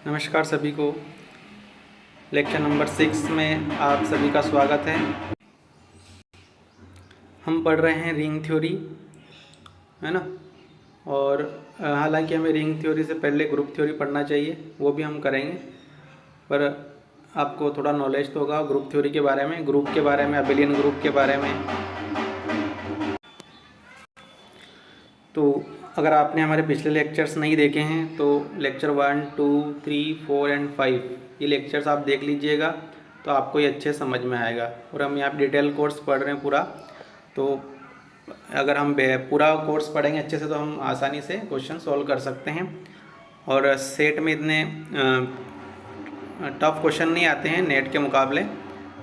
नमस्कार सभी को। लेक्चर नंबर 6 में आप सभी का स्वागत है। हम पढ़ रहे हैं रिंग थ्योरी, है ना। और हालांकि हमें रिंग थ्योरी से पहले ग्रुप थ्योरी पढ़ना चाहिए, वो भी हम करेंगे। पर आपको थोड़ा नॉलेज तो होगा ग्रुप थ्योरी के बारे में, ग्रुप के बारे में, अबेलियन ग्रुप के बारे में। तो अगर आपने हमारे पिछले लेक्चर्स नहीं देखे हैं तो लेक्चर 1, 2, 3, 4 एंड 5 ये लेक्चर्स आप देख लीजिएगा, तो आपको ये अच्छे समझ में आएगा। और हम यहाँ पे डिटेल कोर्स पढ़ रहे हैं पूरा, तो अगर हम पूरा कोर्स पढ़ेंगे अच्छे से तो हम आसानी से क्वेश्चन सॉल्व कर सकते हैं। और सेट में इतने टफ क्वेश्चन नहीं आते हैं नेट के मुकाबले,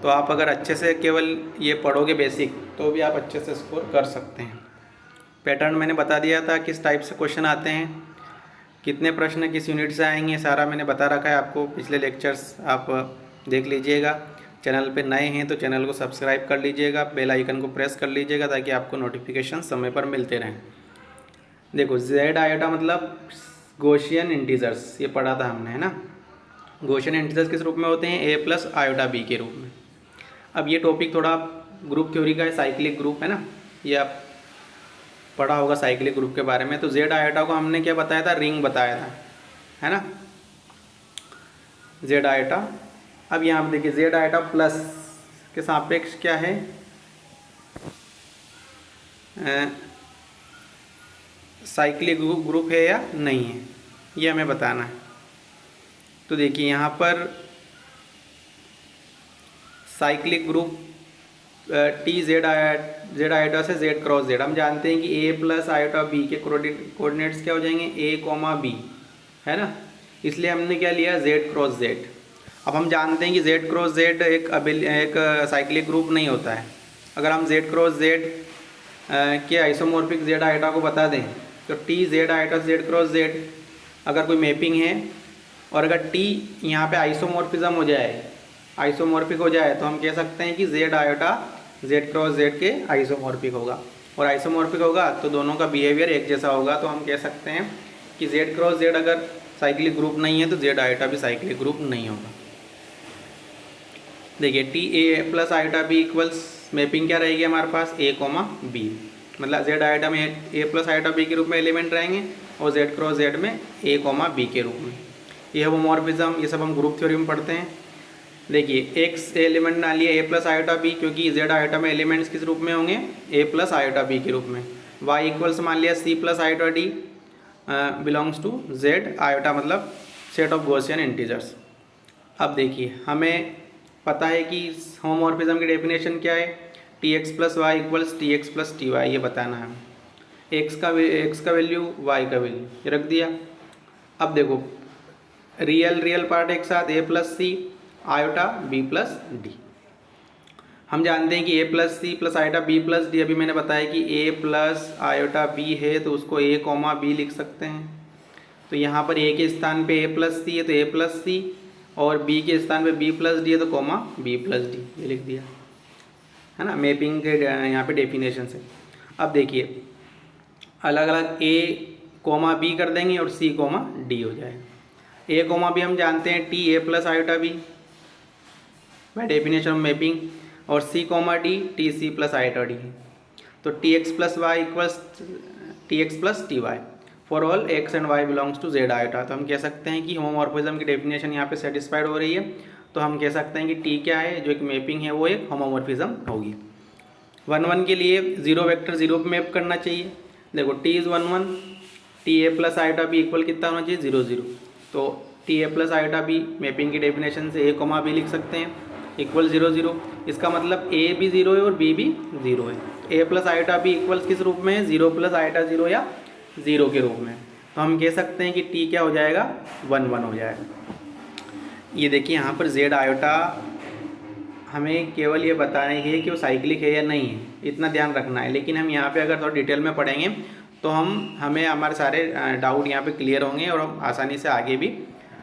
तो आप अगर अच्छे से केवल ये पढ़ोगे बेसिक, तो भी आप अच्छे से स्कोर कर सकते हैं। पैटर्न मैंने बता दिया था किस टाइप से क्वेश्चन आते हैं, कितने प्रश्न किस यूनिट से आएंगे, सारा मैंने बता रखा है आपको। पिछले लेक्चर्स आप देख लीजिएगा। चैनल पे नए हैं तो चैनल को सब्सक्राइब कर लीजिएगा, बेल आइकन को प्रेस कर लीजिएगा ताकि आपको नोटिफिकेशन समय पर मिलते रहें। देखो जेड आयोटा मतलब गॉसियन इंटीजर्स, ये पढ़ा था हमने, है ना। गॉसियन इंटीजर्स किस रूप में होते हैं? ए प्लस आयोटा बी के रूप में। अब ये टॉपिक थोड़ा ग्रुप थ्योरी का है, साइक्लिक ग्रुप, है ना। ये आप पढ़ा होगा साइक्लिक ग्रुप के बारे में। तो जेड आयोटा को हमने क्या बताया था? रिंग बताया था, है ना, जेड आयोटा। अब यहाँ पे देखिए जेड आयोटा प्लस के सापेक्ष क्या है? साइक्लिक ग्रुप है या नहीं है, ये हमें बताना है। तो देखिए यहाँ पर cyclic group T Z iota से जेड क्रॉस जेड, हम जानते हैं कि ए प्लस आयोटा बी के कोऑर्डिनेट्स क्या हो जाएंगे? ए कॉमा बी, है ना। इसलिए हमने क्या लिया? Z cross Z. अब हम जानते हैं कि जेड क्रॉस जेड एक साइक्लिक ग्रुप नहीं होता है। अगर हम जेड क्रॉस जेड के आइसोमॉर्फिक जेड आयोटा को बता दें तो T Z iota Z cross Z अगर कोई मैपिंग है, और अगर टी यहाँ पे आइसोमॉर्फिज्म हो जाए, आइसोमॉर्फिक हो जाए, तो हम कह सकते हैं कि Z iota Z cross Z के आइसोमॉर्फिक होगा। और आइसोमॉर्फिक होगा तो दोनों का बिहेवियर एक जैसा होगा, तो हम कह सकते हैं कि जेड क्रॉस जेड अगर साइक्लिक ग्रुप नहीं है तो जेड आयोटा भी साइक्लिक ग्रुप नहीं होगा। देखिए T A plus iota B equals mapping क्या रहेगी हमारे पास? ए कॉमा बी, मतलब जेड आयोटा में ए प्लस आयोटा बी के रूप में एलिमेंट रहेंगे और जेड क्रॉस जेड में ए कॉमा बी के रूप में। ये होमोमॉर्फिज्म, ये सब हम ग्रुप थ्योरी में पढ़ते हैं। देखिए एक्स एलिमेंट ना लिए ए प्लस आयोटा बी, क्योंकि जेड आयोटा में एलिमेंट्स किस रूप में होंगे? ए प्लस आयोटा बी के रूप में। वाई इक्वल्स मान लिया C plus iota D belongs to Z iota, मतलब सेट ऑफ गॉसियन इंटीजर्स। अब देखिए हमें पता है कि होमोमॉर्फिज्म की डेफिनेशन क्या है? T X plus Y equals T X plus T Y, ये बताना है। एक्स का वैल्यू, वाई का वैल्यू रख दिया। अब देखो रियल पार्ट एक साथ, A plus C iota B plus D. हम जानते हैं कि A plus C plus iota B plus D, अभी मैंने बताया कि ए प्लस आयोटा बी है तो उसको ए कॉमा बी लिख सकते हैं। तो यहाँ पर ए के स्थान पे ए प्लस सी है तो ए प्लस सी, और बी के स्थान पे बी प्लस डी है तो कॉमा बी प्लस डी, ये लिख दिया, है ना, मैपिंग के यहाँ पे डेफिनेशन से। अब देखिए अलग अलग ए कॉमा बी कर देंगे और सी कॉमा डी हो जाएगा। ए कॉमा बी हम जानते हैं T A plus iota B by definition of mapping, और C comma D T C plus iota D. तो T X plus Y equals T X plus T Y for all X and Y belongs to Z iota. तो हम कह सकते हैं कि homomorphism की definition यहाँ पे सेटिस्फाइड हो रही है, तो हम कह सकते हैं कि टी क्या है, जो एक मैपिंग है वो एक होमोमॉर्फिज्म होगी। 1 1 के लिए जीरो वेक्टर जीरो पे मैप करना चाहिए। देखो T is 1 1, T A plus iota B equal कितना होना चाहिए? 0 0। तो T A plus iota B mapping की डेफिनेशन से ए कॉमा बी लिख सकते हैं इक्वल 0 0। इसका मतलब ए भी 0 है और बी भी 0 है। ए प्लस आयोटा बी इक्वल्स किस रूप में है? 0 प्लस आयोटा 0 या 0 के रूप में। तो हम कह सकते हैं कि टी क्या हो जाएगा? 1 1 हो जाएगा। ये देखिए यहाँ पर जेड आयोटा हमें केवल ये बताना है कि वो साइक्लिक है या नहीं है, इतना ध्यान रखना है। लेकिन हम यहाँ पे अगर थोड़ा डिटेल में पढ़ेंगे तो हमें हमारे सारे डाउट यहाँ पे क्लियर होंगे और हम आसानी से आगे भी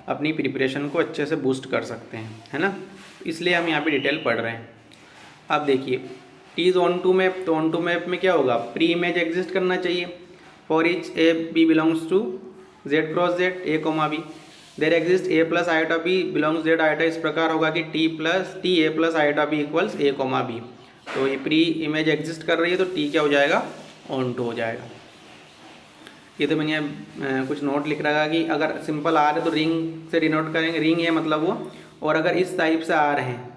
अपनी प्रिपरेशन को अच्छे से बूस्ट कर सकते हैं, है ना। इसलिए हम यहाँ पे डिटेल पढ़ रहे हैं। अब देखिए T is onto map, तो ऑन टू मैप में क्या होगा? प्री इमेज एग्जिस्ट करना चाहिए for each A B belongs to Z cross Z A comma B. There exist A plus iota B belongs Z iota इस प्रकार होगा कि T A plus iota B equals A comma B. तो ये pre image exist कर रही है तो टी क्या हो जाएगा, ऑन टू हो जाएगा। ये तो मैंने कुछ नोट लिख रखा कि अगर सिंपल आ रहे तो रिंग से डिनोट करेंगे, रिंग है मतलब वो, और अगर इस टाइप से आ रहे हैं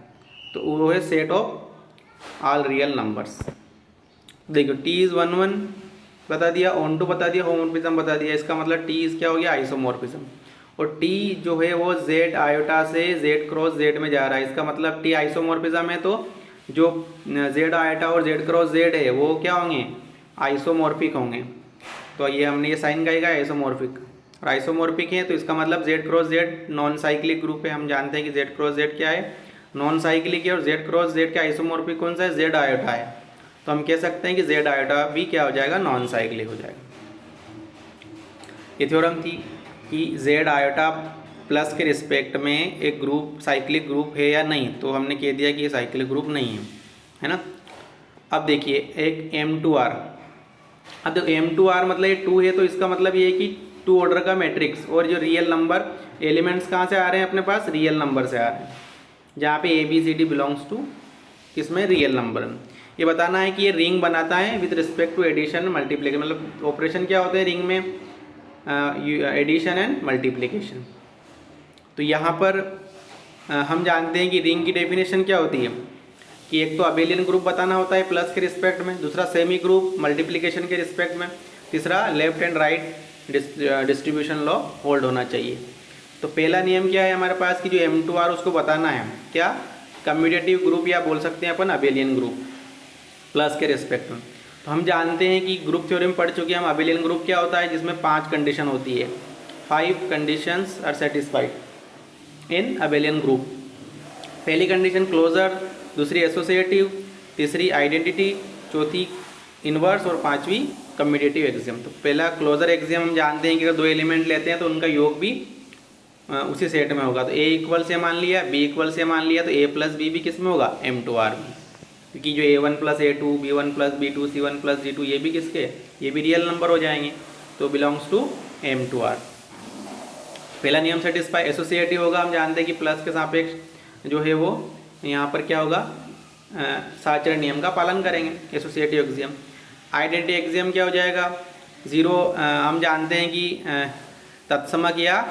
तो वो है set of all real numbers. देखो टी इज़ 1 1 बता दिया, ऑन टू बता दिया, होमोमॉर्फिज्म बता दिया, इसका मतलब टी इज़ क्या हो गया, आइसोमॉर्फिज्म। और टी जो है वो जेड आयोटा से जेड क्रॉस जेड में जा रहा है, इसका मतलब टी आइसोमॉर्फिज्म है, तो जो जेड आयोटा और जेड क्रॉस जेड है वो क्या होंगे, आइसोमॉर्फिक होंगे। तो ये हमने ये साइन कहेगा आइसोमॉर्फिक, और आइसोमॉर्फिक है तो इसका मतलब Z cross Z non cyclic group है। हम जानते हैं कि जेड क्रॉस जेड क्या है, नॉन साइक्लिक है, और जेड क्रॉस जेड का आइसोमॉर्फिक कौन सा है, जेड आयोटा है। तो हम कह सकते हैं कि जेड आयोटा भी क्या हो जाएगा, नॉन साइक्लिक हो जाएगा। ये थ्योरम थी कि जेड आयोटा प्लस के रिस्पेक्ट में एक ग्रुप साइक्लिक ग्रुप है या नहीं, तो हमने कह दिया कि ये साइक्लिक ग्रुप नहीं है ना। अब देखिए एक M2R, अब देखो M2R मतलब ये 2 है, तो इसका मतलब ये है कि 2 ऑर्डर का मैट्रिक्स, और जो रियल नंबर एलिमेंट्स कहाँ से आ रहे हैं अपने पास, रियल नंबर से आ रहे हैं, जहाँ पे ABCD बिलोंग्स टू किसमें, रियल नंबर। ये बताना है कि ये रिंग बनाता है with respect to addition multiplication, मतलब ऑपरेशन क्या होते हैं रिंग में, एडिशन एंड मल्टीप्लिकेशन। तो यहाँ पर हम जानते हैं कि रिंग की डेफिनेशन क्या होती है कि एक तो अबेलियन ग्रुप बताना होता है प्लस के रिस्पेक्ट में, दूसरा सेमी ग्रुप मल्टीप्लिकेशन के रिस्पेक्ट में, तीसरा left and right distribution law hold होना चाहिए। तो पहला नियम क्या है हमारे पास कि जो M2R उसको बताना है क्या, कम्यूटेटिव ग्रुप, या बोल सकते हैं अपन अबेलियन ग्रुप प्लस के रिस्पेक्ट में। तो हम जानते हैं कि ग्रुप थ्योरी में पढ़ चुके हैं हम, अबेलियन ग्रुप क्या होता है जिसमें 5 कंडीशन होती है, 5 conditions are satisfied in abelian group. पहली कंडीशन क्लोजर, दूसरी एसोसिएटिव, तीसरी आइडेंटिटी, चौथी इनवर्स, और पांचवी कम्यूटेटिव एक्सियम। तो पहला क्लोजर एक्सियम हम जानते हैं कि अगर 2 एलिमेंट लेते हैं तो उनका योग भी उसी सेट में होगा। तो A इक्वल से मान लिया, B इक्वल से मान लिया, तो A प्लस बी भी किस में होगा, M2R में, क्योंकि जो A1 plus A2, B1 plus B2, C1 plus D2 ये भी किसके, ये भी रियल नंबर हो जाएंगे, तो बिलोंग्स टू M2R। पहला नियम सेटिस्फाई। एसोसिएटिव होगा, हम जानते हैं कि प्लस के सापेक्ष जो है वो यहाँ पर क्या होगा, साचरण नियम का पालन करेंगे, एसोसिएटिव एक्सियम। आइडेंटिटी एक्सियम क्या हो जाएगा, 0, हम जानते हैं कि तत्समक या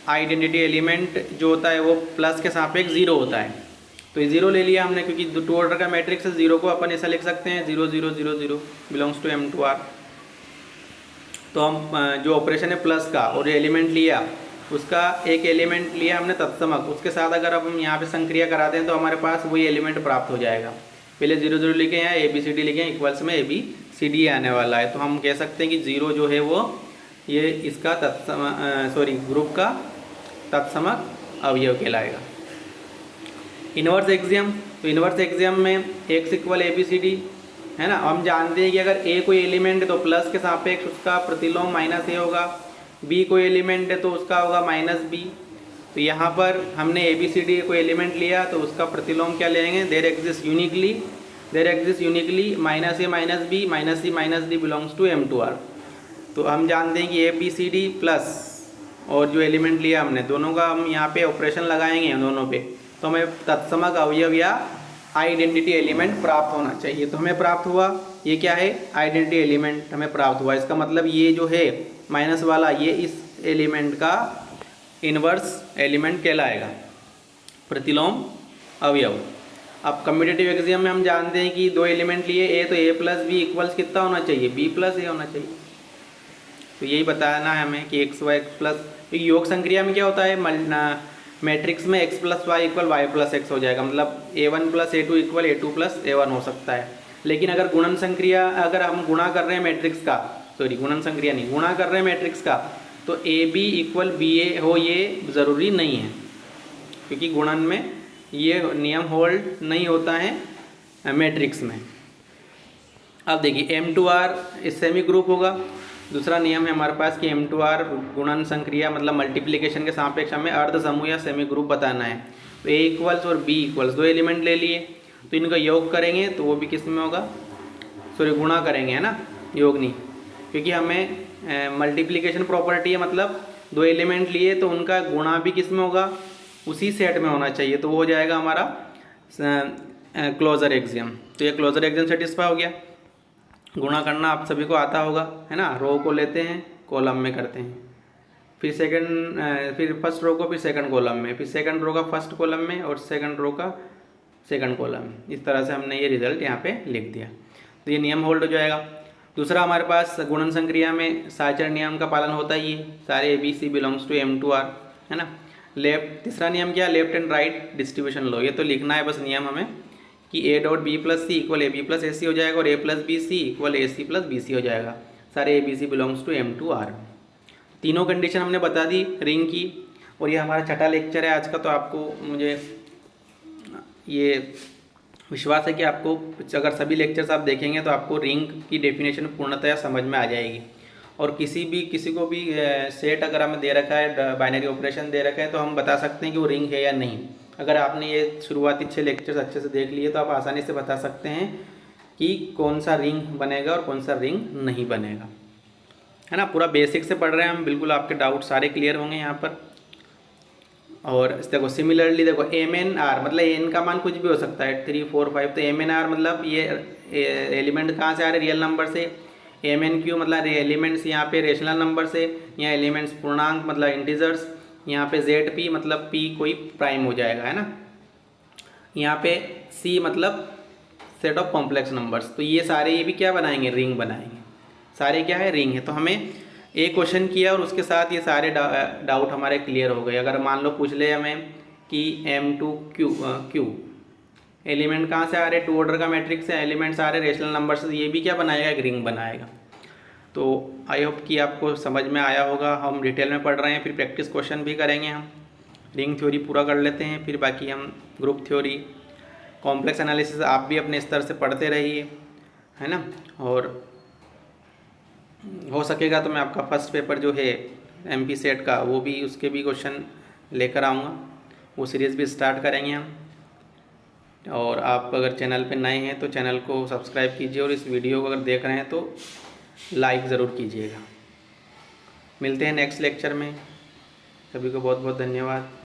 आइडेंटिटी एलिमेंट जो होता है वो प्लस के सापेक्ष 0 होता है, तो ये 0 ले लिया हमने, क्योंकि 2 ऑर्डर का मैट्रिक्स है, 0 को अपन ऐसा लिख सकते हैं 0 0 0 0 बिलोंग्स टू M2R। तो हम जो ऑपरेशन है प्लस का, और जो एलिमेंट लिया उसका एक एलिमेंट लिया हमने तत्समक, उसके साथ अगर अब हम यहाँ पे संक्रिया कराते हैं तो हमारे पास वही एलिमेंट प्राप्त हो जाएगा। पहले 0 0 लिखे हैं, ABCD लिखे हैं, इक्वल्स में ABCD आने वाला है, तो हम कह सकते हैं कि 0 जो है वो ये इसका ग्रुप का तत्समक अवयव कहलाएगा। इनवर्स एक्सियम, तो इनवर्स एक्सियम में x इक्वल ABCD है ना। हम जानते हैं कि अगर A कोई एलिमेंट है तो प्लस के सापेक्ष उसका प्रतिलोम माइनस A होगा, B कोई एलिमेंट है तो उसका होगा माइनस B। तो यहाँ पर हमने ABCD कोई एलिमेंट लिया तो उसका प्रतिलोम क्या लेंगे, there exist uniquely minus A minus B minus C minus D belongs to M2R। तो हम जानते हैं कि ABCD प्लस और जो एलिमेंट लिया हमने दोनों का हम यहाँ पे ऑपरेशन लगाएंगे दोनों पे, तो हमें तत्समक अवयव या आइडेंटिटी एलिमेंट प्राप्त होना चाहिए। तो हमें प्राप्त हुआ, ये क्या है, आइडेंटिटी एलिमेंट हमें प्राप्त हुआ। इसका मतलब ये जो है माइनस वाला, ये इस एलिमेंट का इनवर्स एलिमेंट कहलाएगा, प्रतिलोम अवयव। अब कम्यूटेटिव एक्सियम में हम जानते हैं कि 2 एलिमेंट लिए A, तो A प्लस बी इक्वल्स कितना होना चाहिए, B प्लस A होना चाहिए। तो यही बताना है हमें कि x y x प्लस, तो योग संक्रिया में क्या होता है, मैट्रिक्स में x plus y equal y plus x हो जाएगा, मतलब A1 plus A2 equal A2 plus A1 हो सकता है। लेकिन अगर गुणन संक्रिया, अगर हम गुणा कर रहे हैं मैट्रिक्स का, गुणन संक्रिया नहीं, गुणा कर रहे हैं मैट्रिक्स का, तो AB इक्वल BA हो, ये ज़रूरी नहीं है, क्योंकि गुणन में ये नियम होल्ड नहीं होता है मैट्रिक्स में। अब देखिए M2R इस सेमी ग्रुप होगा। दूसरा नियम है हमारे पास कि M2R गुणन संक्रिया मतलब मल्टीप्लिकेशन के सापेक्ष हमें अर्ध समूह या सेमी ग्रुप बताना है। तो A इक्वल्स और B इक्वल्स 2 एलिमेंट ले लिए, तो इनका योग करेंगे तो वो भी किस में होगा, गुणा करेंगे, है ना, योग नहीं, क्योंकि हमें मल्टीप्लिकेशन प्रॉपर्टी है, मतलब दो एलिमेंट लिए तो उनका गुणा भी किस में होगा, उसी सेट में होना चाहिए, तो वो हो जाएगा हमारा क्लोजर एक्सियम। तो ये क्लोजर एक्सियम सेटिस्फाई हो गया। गुणा करना आप सभी को आता होगा, है ना। रो को लेते हैं, कॉलम में करते हैं, फिर फिर फर्स्ट रो को फिर सेकंड कॉलम में, फिर सेकंड रो का फर्स्ट कॉलम में और सेकंड रो का सेकंड कॉलम में। इस तरह से हमने ये रिजल्ट यहाँ पे लिख दिया, तो ये नियम होल्ड हो जाएगा। दूसरा हमारे पास गुणन संक्रिया में साचर नियम का पालन होता ही है, सारे ABC बिलोंग्स टू M2R, है ना। लेफ्ट, तीसरा नियम क्या, लेफ्ट एंड राइट डिस्ट्रीब्यूशन लो। ये तो लिखना है बस नियम हमें कि A dot B plus C equal AB plus AC हो जाएगा और A plus BC equal AC plus BC हो जाएगा, सारे ABC बिलोंग्स टू M2R। तीनों कंडीशन हमने बता दी रिंग की। और ये हमारा छठा लेक्चर है आज का, तो आपको मुझे ये विश्वास है कि आपको अगर सभी लेक्चर्स आप देखेंगे तो आपको रिंग की डेफिनेशन पूर्णतः समझ में आ जाएगी। और किसी को भी सेट अगर हमें दे रखा है, बाइनरी ऑपरेशन दे रखा है, तो हम बता सकते हैं कि वो रिंग है या नहीं। अगर आपने ये शुरुआती 6 लेक्चर्स अच्छे से देख लिए तो आप आसानी से बता सकते हैं कि कौन सा रिंग बनेगा और कौन सा रिंग नहीं बनेगा, है ना। पूरा बेसिक से पढ़ रहे हैं हम, बिल्कुल आपके डाउट सारे क्लियर होंगे यहाँ पर। और देखो सिमिलरली देखो MNR मतलब n का मान कुछ भी हो सकता है, 3, 4, 5, तो MNR मतलब ये एलिमेंट कहाँ से आ रहे, रियल नंबर से। MNQ मतलब एलिमेंट्स यहाँ पे रेशनल नंबर से, यहाँ एलिमेंट्स पूर्णांक मतलब इंटीजर्स, यहाँ पे ZP मतलब P कोई प्राइम हो जाएगा, है ना। यहाँ पे C मतलब सेट ऑफ कॉम्प्लेक्स नंबर्स। तो ये सारे ये भी क्या बनाएंगे, रिंग बनाएंगे, सारे क्या है, रिंग है। तो हमें एक क्वेश्चन किया और उसके साथ ये सारे डाउट हमारे क्लियर हो गए। अगर मान लो पूछ ले हमें कि M2Q एलिमेंट कहाँ से आ रहे, 2 ऑर्डर का मैट्रिक्स है, एलिमेंट्स आ रहे रेशनल नंबर से, ये भी क्या बनाएगा, एक रिंग बनाएगा। तो आई होप कि आपको समझ में आया होगा। हम डिटेल में पढ़ रहे हैं, फिर प्रैक्टिस क्वेश्चन भी करेंगे। हम रिंग थ्योरी पूरा कर लेते हैं, फिर बाकी हम ग्रुप थ्योरी, कॉम्प्लेक्स एनालिसिस आप भी अपने स्तर से पढ़ते रहिए, है ना। और हो सकेगा तो मैं आपका फर्स्ट पेपर जो है MP सेट का, वो भी उसके भी क्वेश्चन लेकर आऊँगा, वो सीरीज़ भी स्टार्ट करेंगे हम। और आप अगर चैनल पे नए हैं तो चैनल को सब्सक्राइब कीजिए, और इस वीडियो को अगर देख रहे हैं तो लाइक ज़रूर कीजिएगा। मिलते हैं नेक्स्ट लेक्चर में, सभी को बहुत बहुत धन्यवाद।